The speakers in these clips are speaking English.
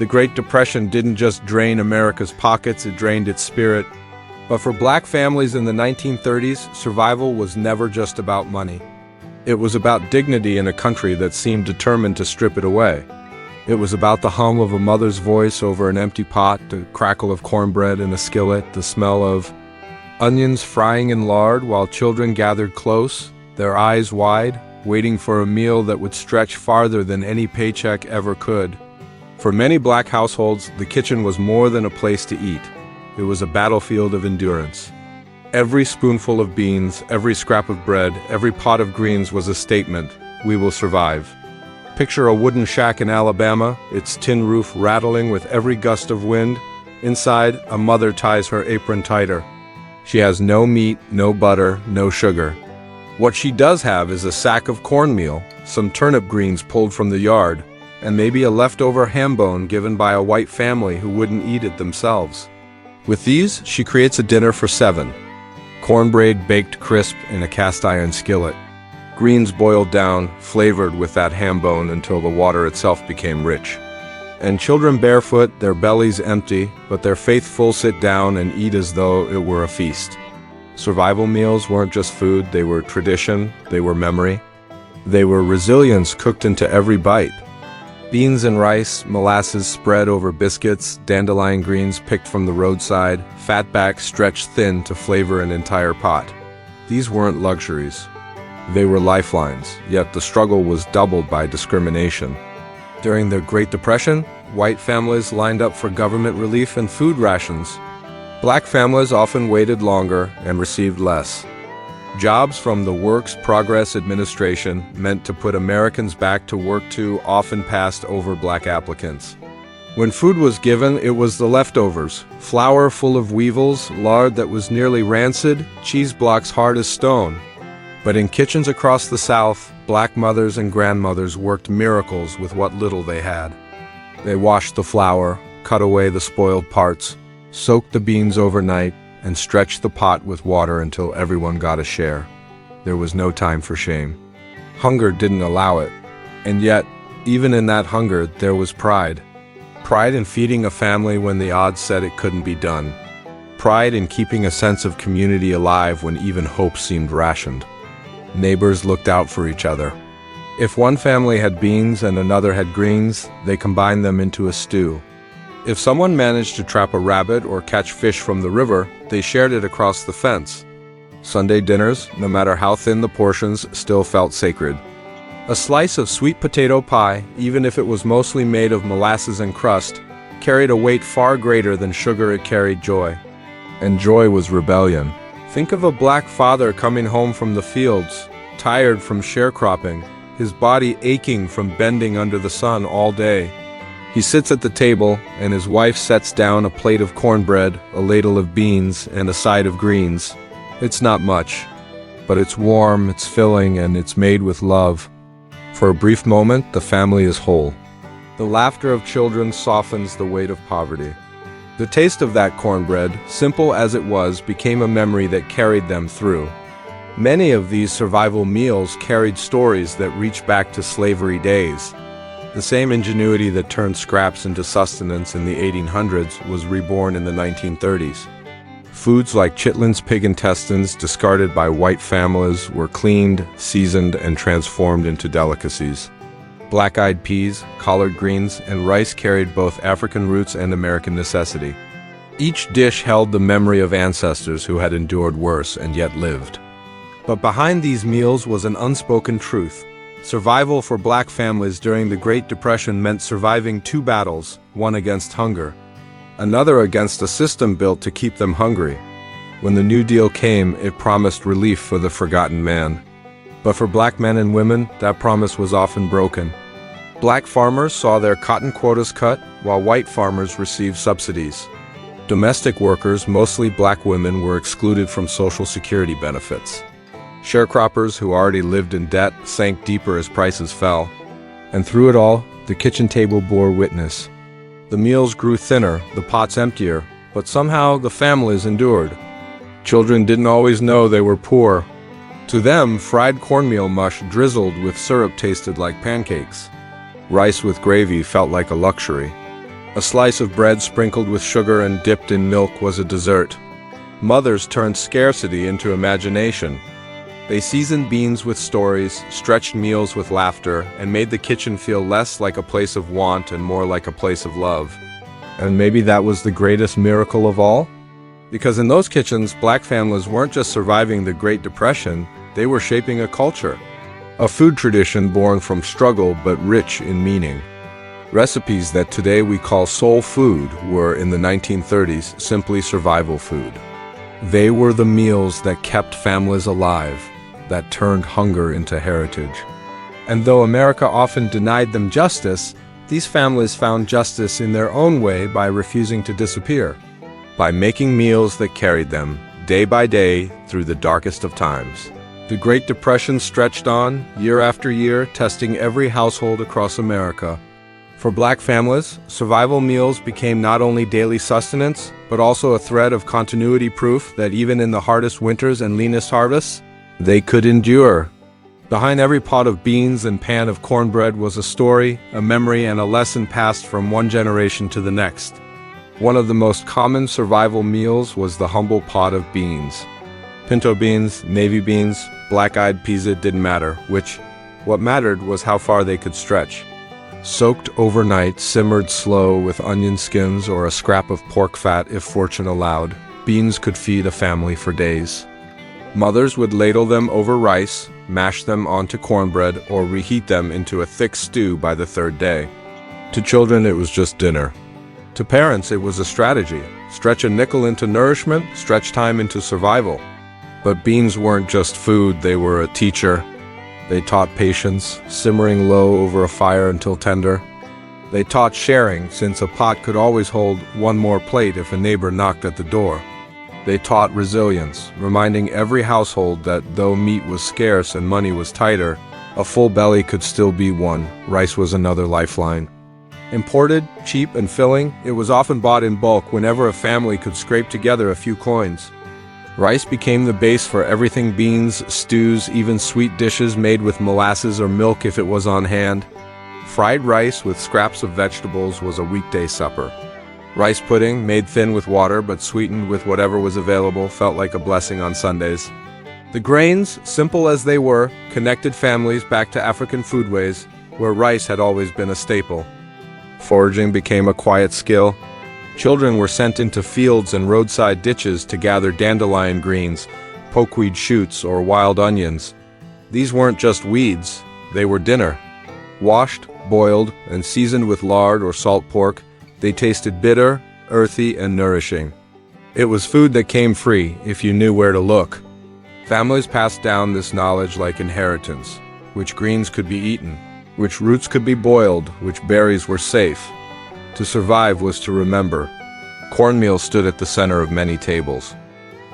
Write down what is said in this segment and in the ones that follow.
The Great Depression didn't just drain America's pockets, it drained its spirit. But for black families in the 1930s, survival was never just about money. It was about dignity in a country that seemed determined to strip it away. It was about the hum of a mother's voice over an empty pot, the crackle of cornbread in a skillet, the smell of onions frying in lard while children gathered close, their eyes wide, waiting for a meal that would stretch farther than any paycheck ever could. For many black households, the kitchen was more than a place to eat. It was a battlefield of endurance. Every spoonful of beans, every scrap of bread, every pot of greens was a statement: we will survive. Picture a wooden shack in Alabama, its tin roof rattling with every gust of wind. Inside, a mother ties her apron tighter. She has no meat, no butter, no sugar. What she does have is a sack of cornmeal, some turnip greens pulled from the yard, and maybe a leftover ham bone given by a white family who wouldn't eat it themselves. With these, she creates a dinner for 7. Cornbread baked crisp in a cast-iron skillet. Greens boiled down, flavored with that ham bone until the water itself became rich. And children barefoot, their bellies empty, but their faithful sit down and eat as though it were a feast. Survival meals weren't just food, they were tradition, they were memory. They were resilience cooked into every bite. Beans and rice, molasses spread over biscuits, dandelion greens picked from the roadside, fatback stretched thin to flavor an entire pot. These weren't luxuries. They were lifelines, yet the struggle was doubled by discrimination. During the Great Depression, white families lined up for government relief and food rations. Black families often waited longer and received less. Jobs from the Works Progress Administration, meant to put Americans back to work too, often passed over black applicants. When food was given, it was the leftovers: flour full of weevils, lard that was nearly rancid, cheese blocks hard as stone. But in kitchens across the South, black mothers and grandmothers worked miracles with what little they had. They washed the flour, cut away the spoiled parts, soaked the beans overnight, and stretched the pot with water until everyone got a share. There was no time for shame. Hunger didn't allow it. And yet, even in that hunger, there was pride. Pride in feeding a family when the odds said it couldn't be done. Pride in keeping a sense of community alive when even hope seemed rationed. Neighbors looked out for each other. If one family had beans and another had greens, they combined them into a stew. If someone managed to trap a rabbit or catch fish from the river, they shared it across the fence. Sunday dinners, no matter how thin the portions, still felt sacred. A slice of sweet potato pie, even if it was mostly made of molasses and crust, carried a weight far greater than sugar. It carried joy. And joy was rebellion. Think of a black father coming home from the fields, tired from sharecropping, his body aching from bending under the sun all day. He sits at the table, and his wife sets down a plate of cornbread, a ladle of beans, and a side of greens. It's not much, but it's warm, it's filling, and it's made with love. For a brief moment, the family is whole. The laughter of children softens the weight of poverty. The taste of that cornbread, simple as it was, became a memory that carried them through. Many of these survival meals carried stories that reach back to slavery days. The same ingenuity that turned scraps into sustenance in the 1800s was reborn in the 1930s. Foods like chitlins, pig intestines, discarded by white families, were cleaned, seasoned, and transformed into delicacies. Black-eyed peas, collard greens, and rice carried both African roots and American necessity. Each dish held the memory of ancestors who had endured worse and yet lived. But behind these meals was an unspoken truth. Survival for black families during the Great Depression meant surviving 2 battles, one against hunger, another against a system built to keep them hungry. When the New Deal came, it promised relief for the forgotten man. But for black men and women, that promise was often broken. Black farmers saw their cotton quotas cut, while white farmers received subsidies. Domestic workers, mostly black women, were excluded from Social Security benefits. Sharecroppers who already lived in debt sank deeper as prices fell. And through it all, the kitchen table bore witness. The meals grew thinner, the pots emptier, but somehow the families endured. Children didn't always know they were poor. To them, fried cornmeal mush drizzled with syrup tasted like pancakes. Rice with gravy felt like a luxury. A slice of bread sprinkled with sugar and dipped in milk was a dessert. Mothers turned scarcity into imagination. They seasoned beans with stories, stretched meals with laughter, and made the kitchen feel less like a place of want and more like a place of love. And maybe that was the greatest miracle of all? Because in those kitchens, black families weren't just surviving the Great Depression, they were shaping a culture. A food tradition born from struggle but rich in meaning. Recipes that today we call soul food were, in the 1930s, simply survival food. They were the meals that kept families alive, that turned hunger into heritage. And though America often denied them justice, these families found justice in their own way by refusing to disappear, by making meals that carried them, day by day, through the darkest of times. The Great Depression stretched on, year after year, testing every household across America. For black families, survival meals became not only daily sustenance, but also a thread of continuity proof that even in the hardest winters and leanest harvests, they could endure. Behind every pot of beans and pan of cornbread was a story, a memory, and a lesson passed from one generation to the next. One of the most common survival meals was the humble pot of beans. Pinto beans, navy beans, black-eyed peas, it didn't matter which. What mattered was how far they could stretch. Soaked overnight, simmered slow with onion skins or a scrap of pork fat if fortune allowed, beans could feed a family for days. Mothers would ladle them over rice, mash them onto cornbread, or reheat them into a thick stew by the third day. To children, it was just dinner. To parents, it was a strategy. Stretch a nickel into nourishment, stretch time into survival. But beans weren't just food, they were a teacher. They taught patience, simmering low over a fire until tender. They taught sharing, since a pot could always hold one more plate if a neighbor knocked at the door. They taught resilience, reminding every household that though meat was scarce and money was tighter, a full belly could still be one. Rice was another lifeline. Imported, cheap, and filling, it was often bought in bulk whenever a family could scrape together a few coins. Rice became the base for everything: beans, stews, even sweet dishes made with molasses or milk if it was on hand. Fried rice with scraps of vegetables was a weekday supper. Rice pudding, made thin with water but sweetened with whatever was available, felt like a blessing on Sundays. The grains, simple as they were, connected families back to African foodways, where rice had always been a staple. Foraging became a quiet skill. Children were sent into fields and roadside ditches to gather dandelion greens, pokeweed shoots, or wild onions. These weren't just weeds, they were dinner. Washed, boiled, and seasoned with lard or salt pork, they tasted bitter, earthy, and nourishing. It was food that came free if you knew where to look. Families passed down this knowledge like inheritance: which greens could be eaten, which roots could be boiled, which berries were safe. To survive was to remember. Cornmeal stood at the center of many tables.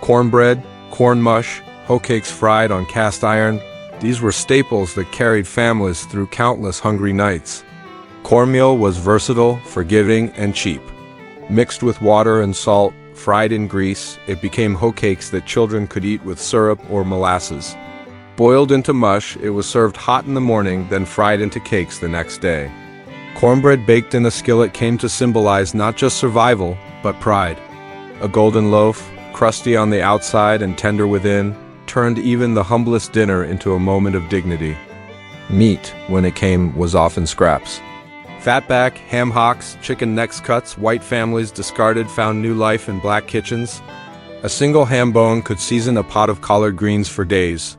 Cornbread, corn mush, hoe cakes fried on cast iron, these were staples that carried families through countless hungry nights. Cornmeal was versatile, forgiving, and cheap. Mixed with water and salt, fried in grease, it became hoe cakes that children could eat with syrup or molasses. Boiled into mush, it was served hot in the morning, then fried into cakes the next day. Cornbread baked in a skillet came to symbolize not just survival, but pride. A golden loaf, crusty on the outside and tender within, turned even the humblest dinner into a moment of dignity. Meat, when it came, was often scraps. Fatback, ham hocks, chicken neck cuts, white families discarded found new life in black kitchens. A single ham bone could season a pot of collard greens for days.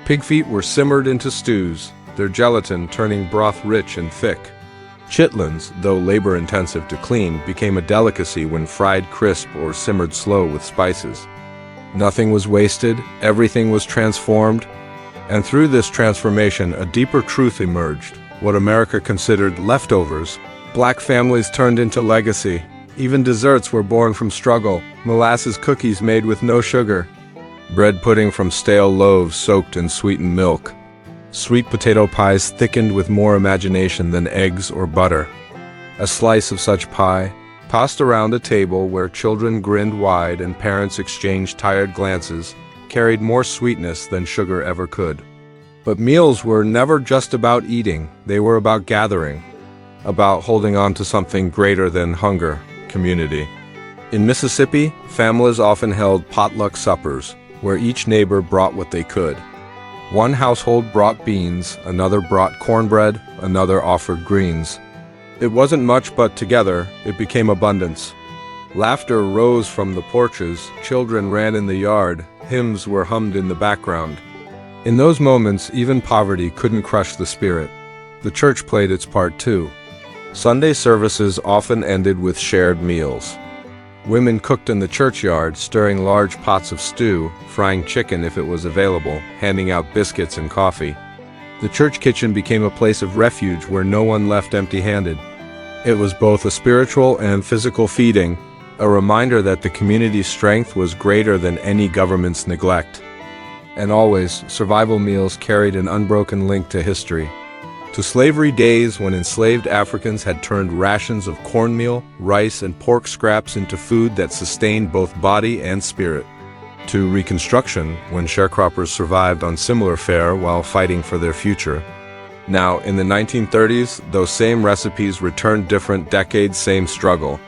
Pig feet were simmered into stews, their gelatin turning broth rich and thick. Chitlins, though labor-intensive to clean, became a delicacy when fried crisp or simmered slow with spices. Nothing was wasted, everything was transformed, and through this transformation a deeper truth emerged. What America considered leftovers, black families turned into legacy. Even desserts were born from struggle: molasses cookies made with no sugar, bread pudding from stale loaves soaked in sweetened milk, sweet potato pies thickened with more imagination than eggs or butter. A slice of such pie, passed around a table where children grinned wide and parents exchanged tired glances, carried more sweetness than sugar ever could. But meals were never just about eating, they were about gathering. about holding on to something greater than hunger, community. In Mississippi, families often held potluck suppers, where each neighbor brought what they could. One household brought beans, another brought cornbread, another offered greens. It wasn't much, but together, it became abundance. Laughter rose from the porches, children ran in the yard, hymns were hummed in the background. In those moments, even poverty couldn't crush the spirit. The church played its part too. Sunday services often ended with shared meals. Women cooked in the churchyard, stirring large pots of stew, frying chicken if it was available, handing out biscuits and coffee. The church kitchen became a place of refuge where no one left empty-handed. It was both a spiritual and physical feeding, a reminder that the community's strength was greater than any government's neglect. And always, survival meals carried an unbroken link to history. To slavery days when enslaved Africans had turned rations of cornmeal, rice, and pork scraps into food that sustained both body and spirit. To Reconstruction, when sharecroppers survived on similar fare while fighting for their future. Now, in the 1930s, those same recipes returned, different decades, same struggle.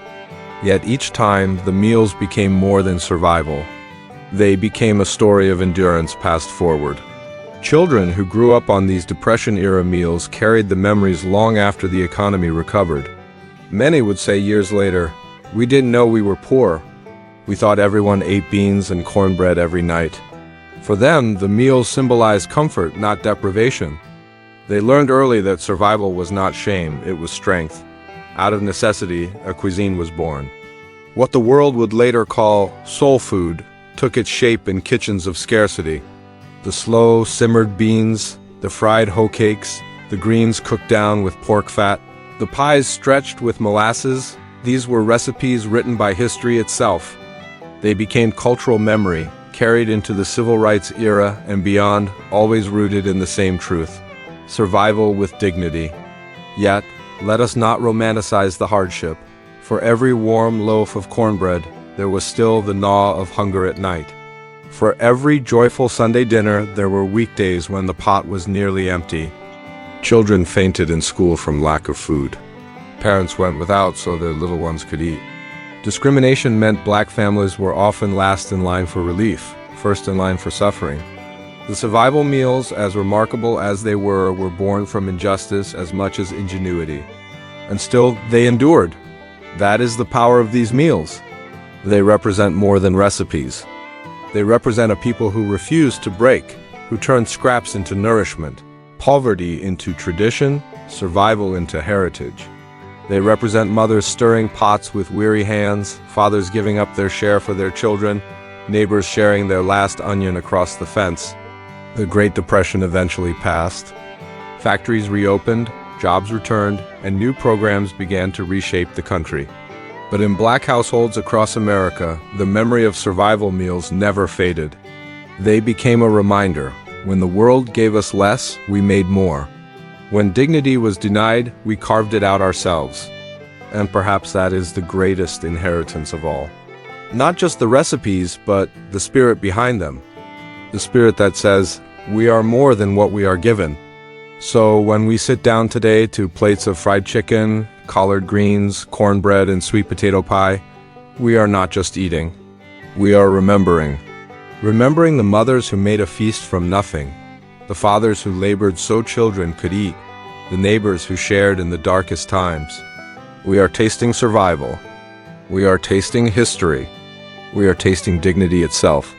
Yet each time, the meals became more than survival. They became a story of endurance passed forward. Children who grew up on these Depression-era meals carried the memories long after the economy recovered. Many would say years later, "We didn't know we were poor. We thought everyone ate beans and cornbread every night." For them, the meals symbolized comfort, not deprivation. They learned early that survival was not shame, it was strength. Out of necessity, a cuisine was born. What the world would later call soul food took its shape in kitchens of scarcity. The slow, simmered beans, the fried hoe cakes, the greens cooked down with pork fat, the pies stretched with molasses, these were recipes written by history itself. They became cultural memory, carried into the civil rights era and beyond, always rooted in the same truth: survival with dignity. Yet, let us not romanticize the hardship. For every warm loaf of cornbread, there was still the gnaw of hunger at night. For every joyful Sunday dinner, there were weekdays when the pot was nearly empty. Children fainted in school from lack of food. Parents went without so their little ones could eat. Discrimination meant black families were often last in line for relief, first in line for suffering. The survival meals, as remarkable as they were born from injustice as much as ingenuity. And still, they endured. That is the power of these meals. They represent more than recipes. They represent a people who refused to break, who turned scraps into nourishment, poverty into tradition, survival into heritage. They represent mothers stirring pots with weary hands, fathers giving up their share for their children, neighbors sharing their last onion across the fence. The Great Depression eventually passed. Factories reopened, jobs returned, and new programs began to reshape the country. But in black households across America, the memory of survival meals never faded. They became a reminder: when the world gave us less, we made more. When dignity was denied, we carved it out ourselves. And perhaps that is the greatest inheritance of all. Not just the recipes, but the spirit behind them. The spirit that says, we are more than what we are given. So when we sit down today to plates of fried chicken, collard greens, cornbread, and sweet potato pie, we are not just eating. We are remembering. Remembering the mothers who made a feast from nothing, the fathers who labored so children could eat, the neighbors who shared in the darkest times. We are tasting survival. We are tasting history. We are tasting dignity itself.